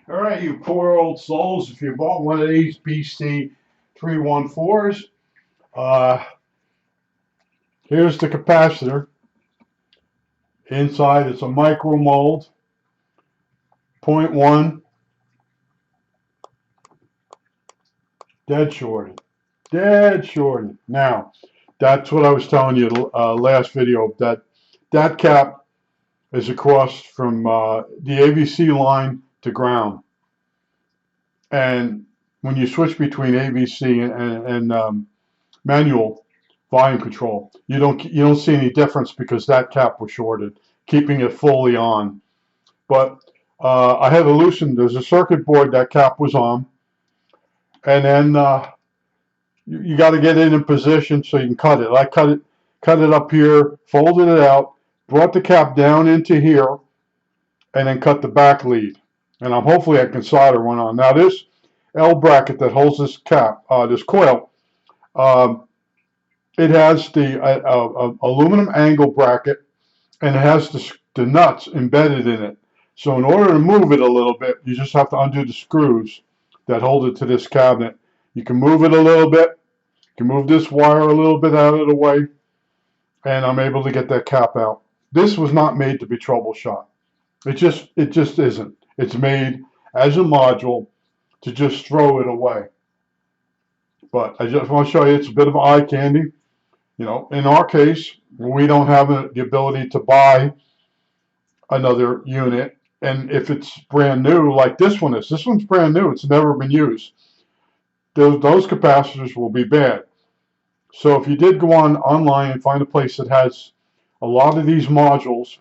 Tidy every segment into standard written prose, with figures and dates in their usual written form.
All right, you poor old souls, if you bought one of these BC 314s, uh, here's the capacitor. Inside it's a Micamold, 0.1, dead shorted. Dead shorted. Now, that's what I was telling you last video, that cap is across from the AVC line to ground. And when you switch between AVC and manual volume control, you don't see any difference because that cap was shorted, keeping it fully on. But I had to loosen. There's a circuit board that cap was on, and then you got to get it in position so you can cut it. I cut it up here, folded it out, brought the cap down into here, and then cut the back lead. And hopefully I can solder one on. Now this L bracket that holds this cap, this coil, it has the aluminum angle bracket, and it has the nuts embedded in it. So in order to move it a little bit, you just have to undo the screws that hold it to this cabinet. You can move it a little bit. You can move this wire a little bit out of the way, and I'm able to get that cap out. This was not made to be troubleshot. It just isn't. It's made as a module to just throw it away. But I just want to show you it's a bit of eye candy. You know, in our case, we don't have the ability to buy another unit. And if it's brand new, like this one is, this one's brand new. It's never been used. Those capacitors will be bad. So if you did go online and find a place that has a lot of these modules,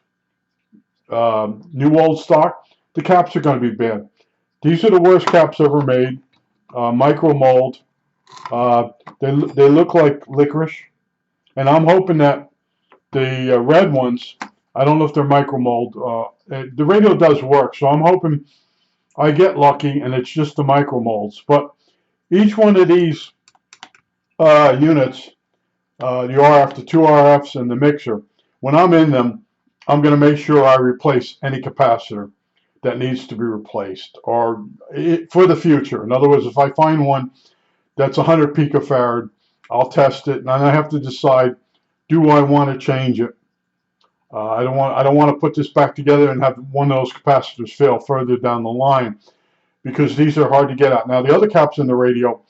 new old stock, the caps are going to be bad. These are the worst caps ever made. Micamold. They look like licorice, and I'm hoping that the red ones, I don't know if they're Micamold. The radio does work, so I'm hoping I get lucky and it's just the Micamolds. But each one of these units, the RF, the two RFs, and the mixer, when I'm in them, I'm going to make sure I replace any capacitor that needs to be replaced, or for the future. In other words, if I find one that's 100 picofarad, I'll test it, and then I have to decide, do I want to change it? I don't want to put this back together and have one of those capacitors fail further down the line, because these are hard to get out. Now the other caps in the radio,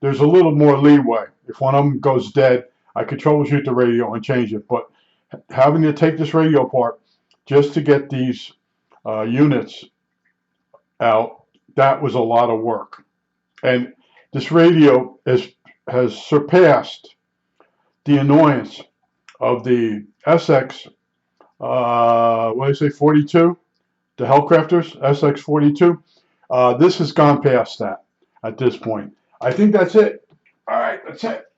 there's a little more leeway. If one of them goes dead, I could troubleshoot the radio and change it. But having to take this radio apart just to get these units out, that was a lot of work. And this radio has surpassed the annoyance of the SX, what did I say, 42? The Hellcrafters, SX 42. This has gone past that at this point. I think that's it. All right, that's it.